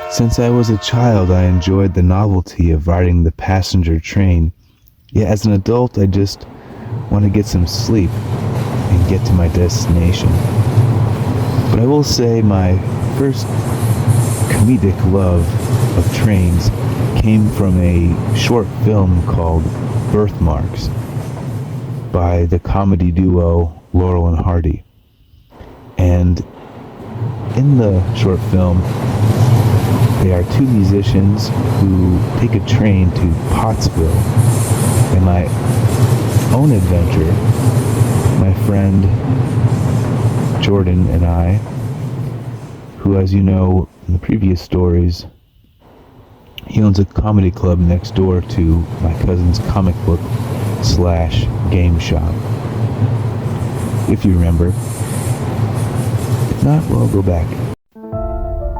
Since I was a child, I enjoyed the novelty of riding the passenger train. Yet as an adult, I just want to get some sleep and get to my destination. But I will say my first comedic love of trains came from a short film called Birthmarks by the comedy duo Laurel and Hardy. And in the short film, they are two musicians who take a train to Pottsville. In my own adventure, my friend Jordan and I, who, as you know in the previous stories, he owns a comedy club next door to my cousin's comic book / game shop. If you remember. If not, well, go back.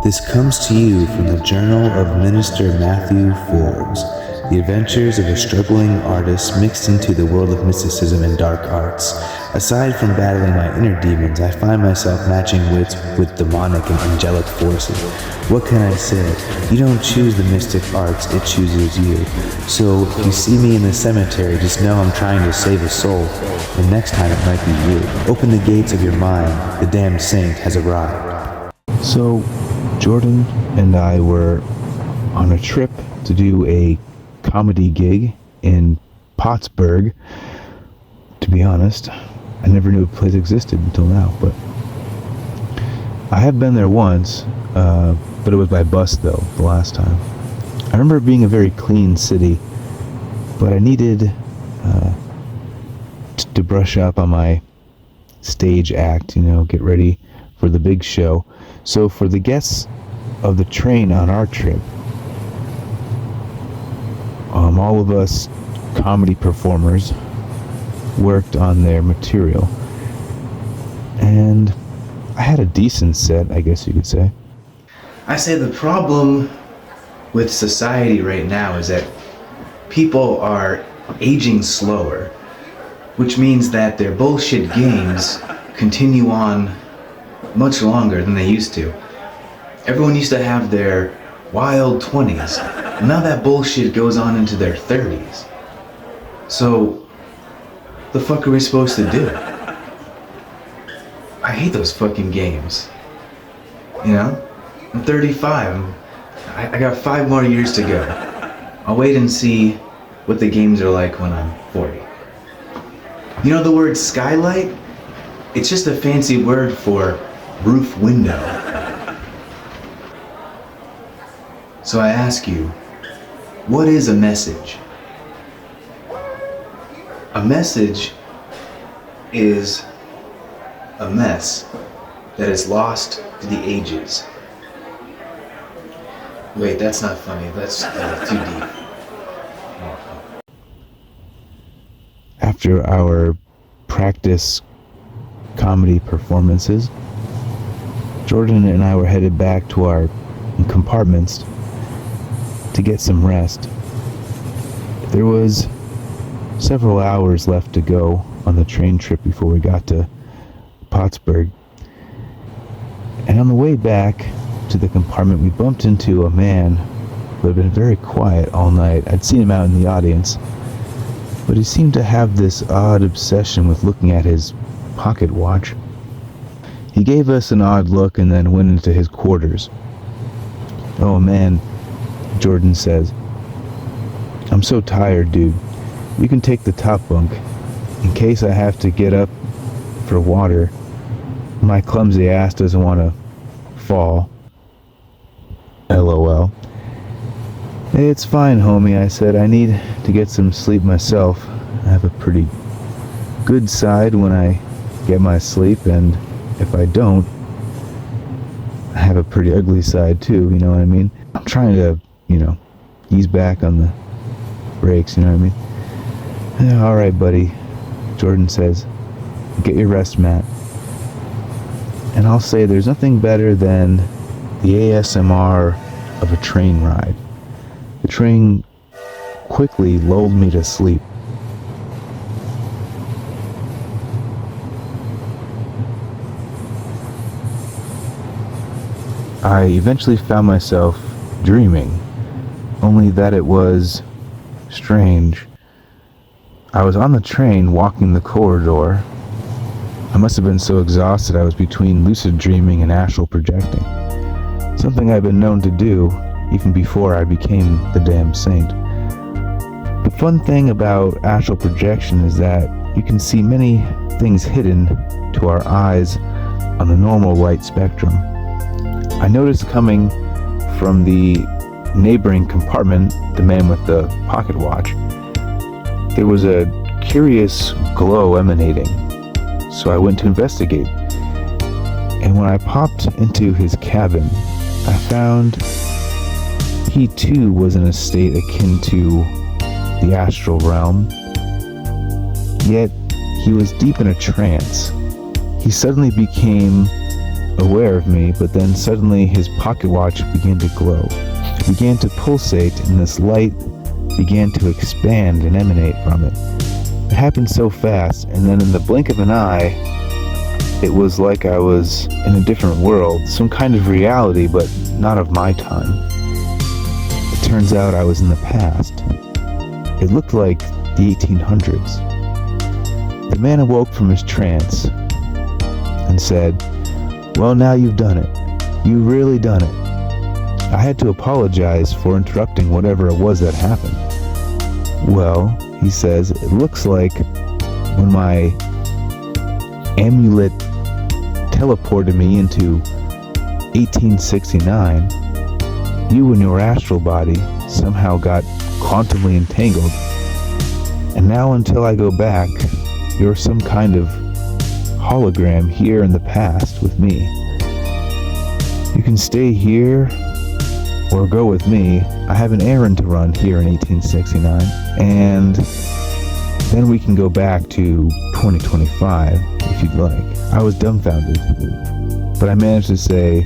This comes to you from the Journal of Minister Matthew Forbes, the adventures of a struggling artist mixed into the world of mysticism and dark arts. Aside from battling my inner demons, I find myself matching wits with demonic and angelic forces. What can I say? You don't choose the mystic arts, it chooses you. So if you see me in the cemetery, just know I'm trying to save a soul, and next time it might be you. Open the gates of your mind, the damned saint has arrived. So, Jordan and I were on a trip to do a comedy gig in Pottsburg. To be honest, I never knew a place existed until now, but I have been there once, but it was by bus though, the last time. I remember it being a very clean city, but I needed to brush up on my stage act, get ready for the big show. So for the guests of the train on our trip, all of us comedy performers worked on their material, and I had a decent set, I guess you could say. I say the problem with society right now is that people are aging slower, which means that their bullshit games continue on much longer than they used to. Everyone used to have their wild 20s, and now that bullshit goes on into their 30s. So, the fuck are we supposed to do? I hate those fucking games. I'm 35. I got 5 more years to go. I'll wait and see what the games are like when I'm 40. The word skylight? It's just a fancy word for roof window. So I ask you, what is a message? A message is a mess that is lost to the ages. Wait, that's not funny. That's too deep. After our practice comedy performances, Jordan and I were headed back to our compartments to get some rest. There was several hours left to go on the train trip before we got to Pottsburg. And on the way back to the compartment, we bumped into a man who had been very quiet all night. I'd seen him out in the audience, but he seemed to have this odd obsession with looking at his pocket watch. He gave us an odd look and then went into his quarters. "Oh man," Jordan says, "I'm so tired, dude. You can take the top bunk. In case I have to get up for water, my clumsy ass doesn't want to fall." LOL. "Hey, it's fine, homie," I said. "I need to get some sleep myself. I have a pretty good side when I get my sleep, and if I don't, I have a pretty ugly side too, you know what I mean? I'm trying to, ease back on the brakes, you know what I mean? "Yeah, all right, buddy," Jordan says. "Get your rest, Matt." And I'll say there's nothing better than the ASMR of a train ride. The train quickly lulled me to sleep. I eventually found myself dreaming, only that it was strange. I was on the train walking the corridor. I must have been so exhausted I was between lucid dreaming and astral projecting, something I've been known to do even before I became the damn saint. The fun thing about astral projection is that you can see many things hidden to our eyes on the normal light spectrum. I noticed coming from the neighboring compartment, the man with the pocket watch, there was a curious glow emanating, so I went to investigate. And when I popped into his cabin, I found he too was in a state akin to the astral realm, yet he was deep in a trance. He suddenly became aware of me, but then suddenly his pocket watch began to glow. It began to pulsate, and this light began to expand and emanate from it. It happened so fast, and then in the blink of an eye, it was like I was in a different world, some kind of reality, but not of my time. It turns out I was in the past. It looked like the 1800s. The man awoke from his trance and said, "Well, now you've done it. You've really done it." I had to apologize for interrupting whatever it was that happened. "Well," he says, "it looks like when my amulet teleported me into 1869, you and your astral body somehow got quantumly entangled. And now until I go back, you're some kind of hologram here in the past with me. You can stay here or go with me. I have an errand to run here in 1869, and then we can go back to 2025 if you'd like." I was dumbfounded, but I managed to say,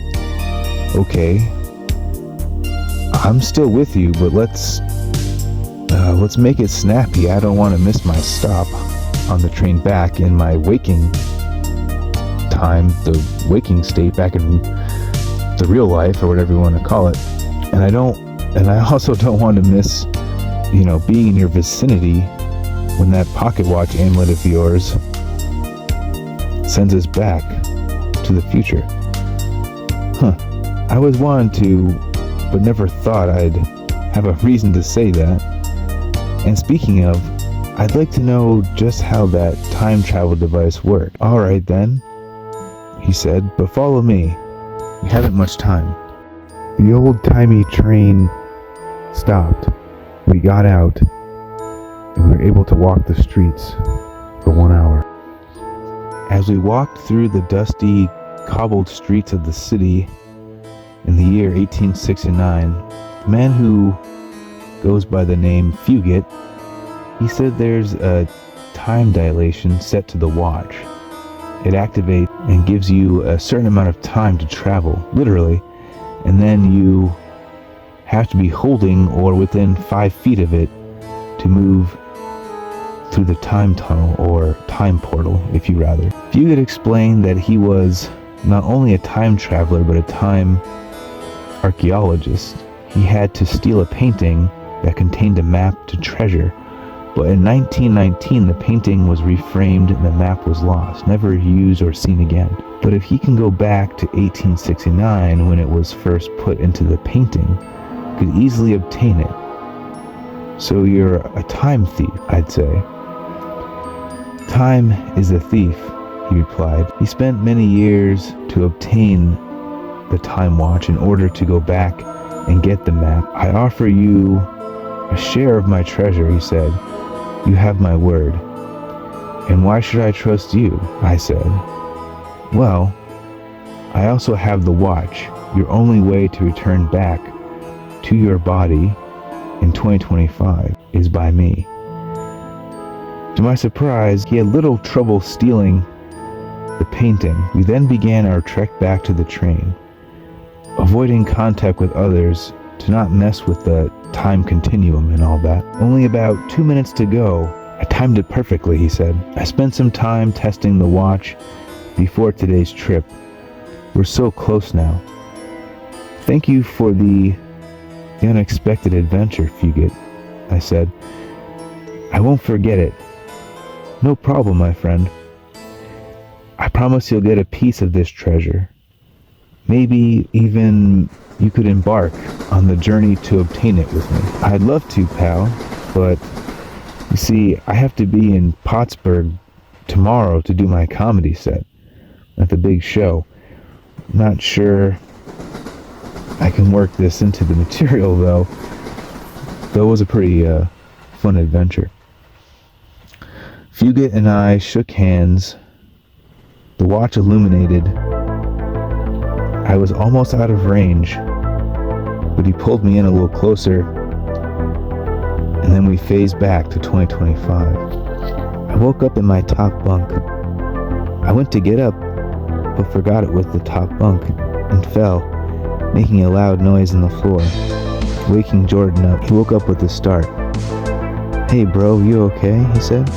"Okay, I'm still with you, but let's make it snappy. I don't want to miss my stop on the train back in my waking time, the waking state back in the real life, or whatever you want to call it. And I also don't want to miss, being in your vicinity when that pocket watch amulet of yours sends us back to the future." I always wanted to, but never thought I'd have a reason to say that. And speaking of, I'd like to know just how that time travel device worked. "All right then," he said, "but follow me. We haven't much time." The old-timey train stopped. We got out, and we were able to walk the streets for 1 hour. As we walked through the dusty, cobbled streets of the city in the year 1869, the man who goes by the name Fugit, he said there's a time dilation set to the watch. It activates and gives you a certain amount of time to travel, literally, and then you have to be holding or within 5 feet of it to move through the time tunnel, or time portal, if you rather. Fugit explained that he was not only a time traveler, but a time archaeologist. He had to steal a painting that contained a map to treasure, but in 1919 the painting was reframed and the map was lost, never used or seen again. But if he can go back to 1869 when it was first put into the painting, he could easily obtain it. So you're a time thief, I'd say. "Time is a thief," he replied. He spent many years to obtain the time watch in order to go back and get the map. "I offer you a share of my treasure," he said. "You have my word." "And why should I trust you?" I said. "Well, I also have the watch. Your only way to return back to your body in 2025 is by me." To my surprise, he had little trouble stealing the painting. We then began our trek back to the train, avoiding contact with others to not mess with the time continuum and all that. "Only about 2 minutes to go. I timed it perfectly," he said. "I spent some time testing the watch before today's trip. We're so close now. Thank you for the The unexpected adventure, Fugit, I said. I won't forget it. No problem, my friend. I promise you'll get a piece of this treasure. Maybe even you could embark on the journey to obtain it with me. I'd love to, pal, but you see, I have to be in Pottsburg tomorrow to do my comedy set at the big show. Not sure I can work this into the material, though. Though it was a pretty fun adventure. Fugit and I shook hands. The watch illuminated. I was almost out of range, but he pulled me in a little closer, and then we phased back to 2025. I woke up in my top bunk. I went to get up, but forgot it was the top bunk, and fell, making a loud noise on the floor, waking Jordan up. He woke up with a start. Hey bro, you okay? He said.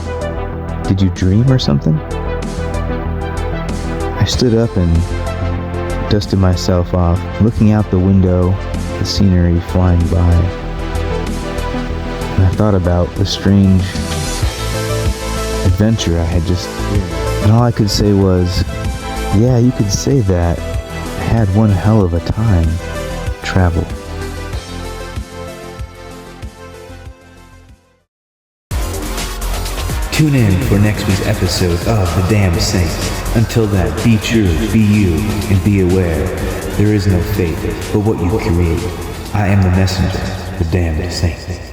Did you dream or something? I stood up and dusted myself off, looking out the window, the scenery flying by. And I thought about the strange adventure I had just experienced. And all I could say was, yeah, you could say that. I had one hell of a time. Travel. Tune in for next week's episode of The Damned Saint. Until then, be true, be you, and be aware. There is no fate but what you create. I am the messenger, the Damned Saint.